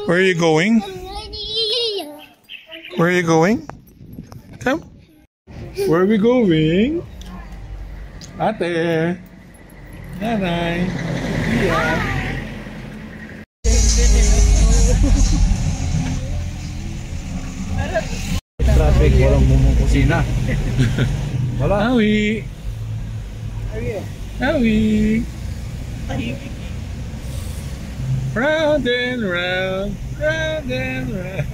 Where are you going? Where are you going? Come. Where are we going? Ate. Nanay. Yeah. Traffic, walang mumukusina. Wala. Howie. Howie. Round and round, round and round.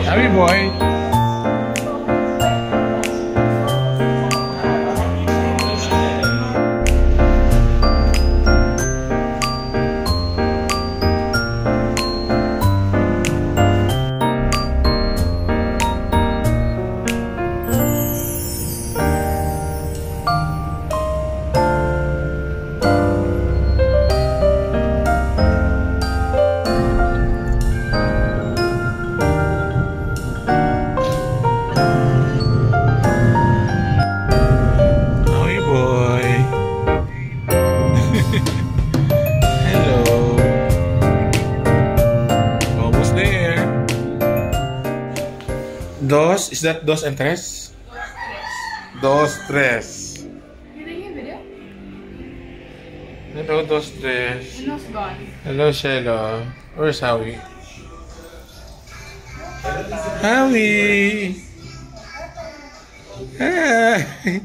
Happy boy. Dos, is that dos and tres? Dos, tres. Hello, dos, tres. Hello, Shelo. Where's Howie? Howie! Hi!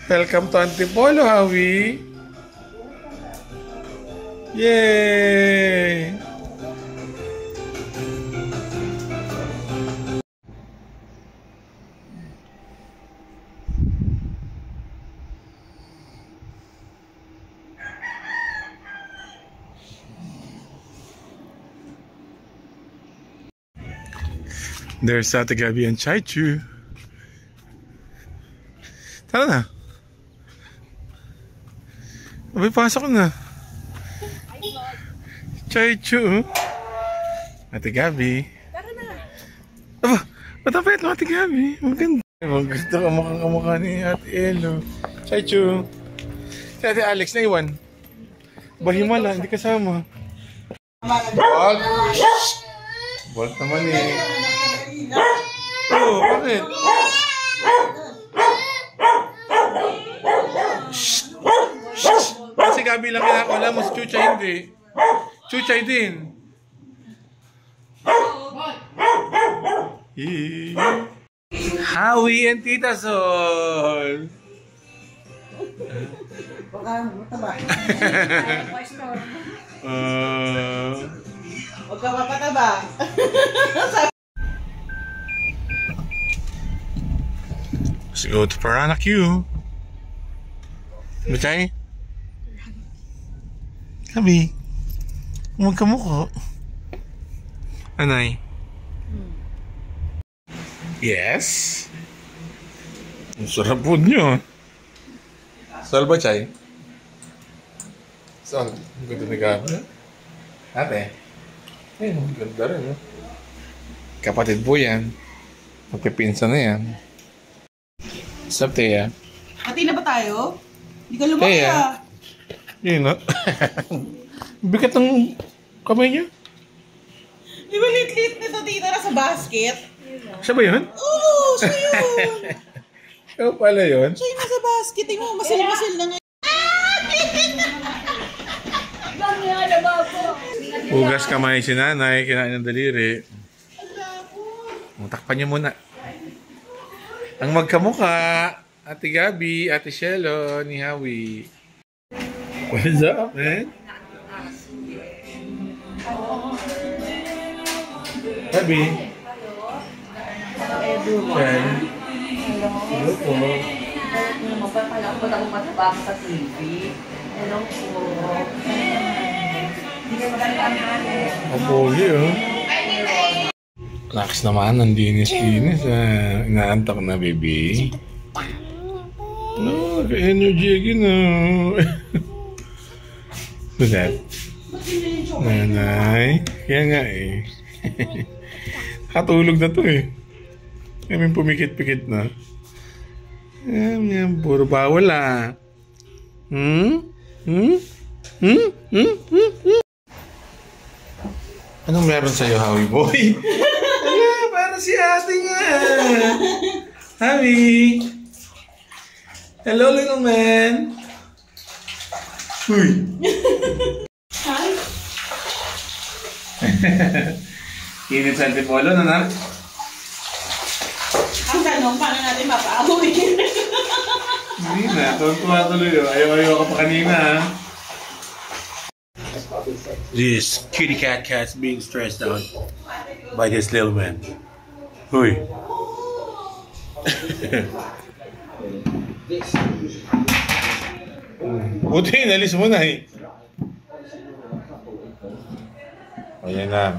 Welcome to Antipolo, Howie! Yay! There's Ate Gabby and Chaichu. Tara na. Abay, pasok na. Chaichu. Ate Gabby. Tara na. Aba, matapit mo Ate Gabby. Maganda. Maganda kamukha ni Ate Elo. Chaichu. Si Ate Alex na iwan. Bahimala, hindi kasama. Bolt. Bolt naman eh. Oh, bakit? Kasi Gabi lang kinakula mo, si Chuchay hindi. Chuchay din. Howie and Tita Sol. Baka mataba. Huwag ka mapataba. Let's go to Piranha Q. Bacay? Gabi. Huwag ka mukha. Anay? Yes? Ang sarap po nyo. Sol ba, Chay? Sol, ang ganda ni Gabi. Ate? Ayun, ang ganda rin. Kapatid po yan. Magpipinsa na yan. Sup, Teya? Pati na ba tayo? Hindi ka lumaki ah. Yun na. Bigat ng kamay niya. Di ba lit-lit nito dito na sa basket? Siya ba yun? Oo, siya yun. Siya pala yun? Siya yun nasa basket. Tingnan mo, masil-masil na nga. Hugas kamay si nanay, kinain ng daliri. Takpan niyo muna. Ang magkamukha, Ate Gabi, Ate Shelo, ni Howie. What's up, man? Gabi. Chen. Hello po. Mapapalakot ako mataba sa TV. Hello po. Hindi ka magandang Kapuli, oh. Relax naman, ang linis-linis. Inaantok na, baby. Oh, energy again. Who's that? Nanay. Kaya nga eh. Katulog na to eh. Kami pumikit-pikit na. Yan, puro bawal ah. Anong meron sa'yo, Howie boy? Ala, para si ate nga. Howie. Hello, little man. Uy. Hi. Init sa antipolo, nanak? Ang tanong, paano natin mapaahoy? Hindi na, tuwa tuloy yun. Ayaw ka pa kanina ha. This kitty cat's being stressed out by this little man. Uy. Buti, nalis mo na eh. Ayan na.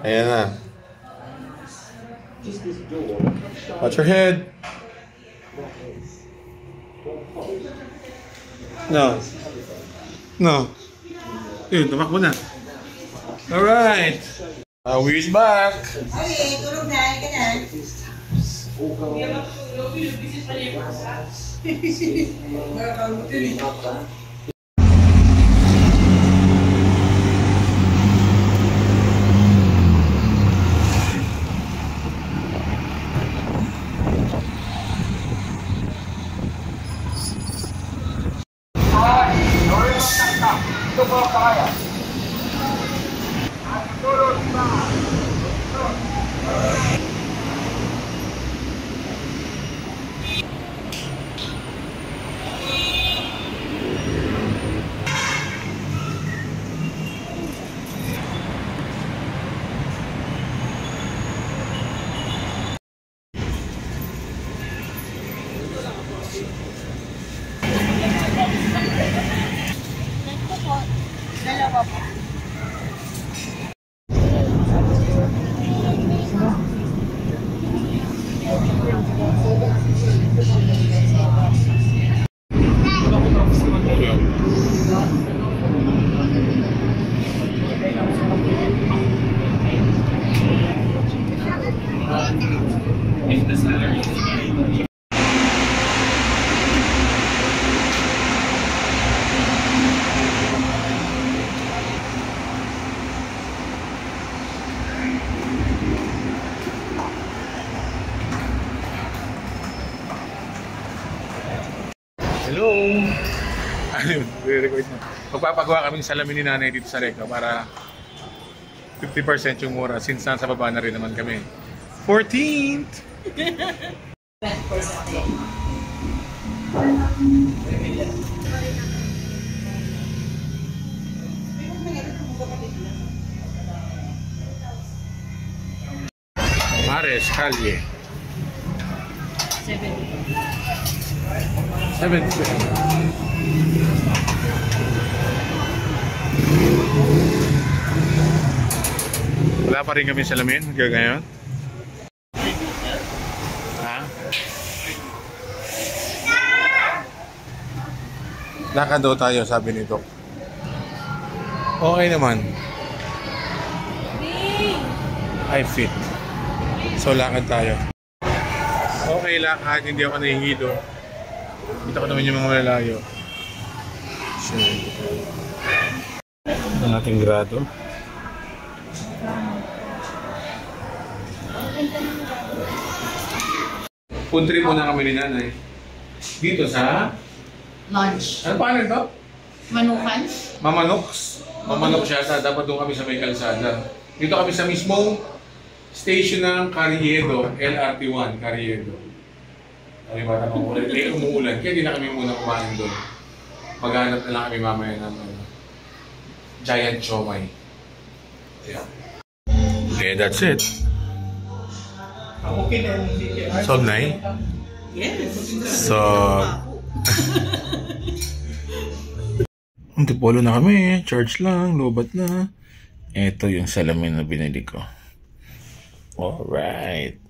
Ayan na. Watch your head. No. No. Yun, tumakbo na. Alright. Where's back? Okay, tulog na. Ganyan. Dalawa po. Hello! Ano, re-record mo. Magpapagawa kaming salamin ni nanay dito sa Reka para 50% yung mura since nasa baba na rin naman kami. 14th! Mares, Calle. 70. Wala pa rin kami salamin hanggang ngayon. Ha? Lakad daw tayo, sabi ni Doc. Okay naman. I fit. So lakad tayo. Okay lakad, hindi ako nahihilo. Kita ko naman yung mga malalayo. Sure. Ang ating grado. Food trip muna kami ni nanay. Dito sa... Lunch. Ano pangalan to? Manukan? Mamanox. Mamanox siya. Dapat doon kami sa may kalsada. Dito kami sa mismong station ng Carriedo. LRT1, Carriedo. Kami bata mga ulan. Umuulan. Kaya di na kami muna kumain doon. Maghanap na lang kami mamaya ng giant siomai. Yeah. Okay, that's it. Solve na eh. Yes. So... Antipolo na kami. Charge lang. Lobat na. Ito yung salamin na binili ko. Alright.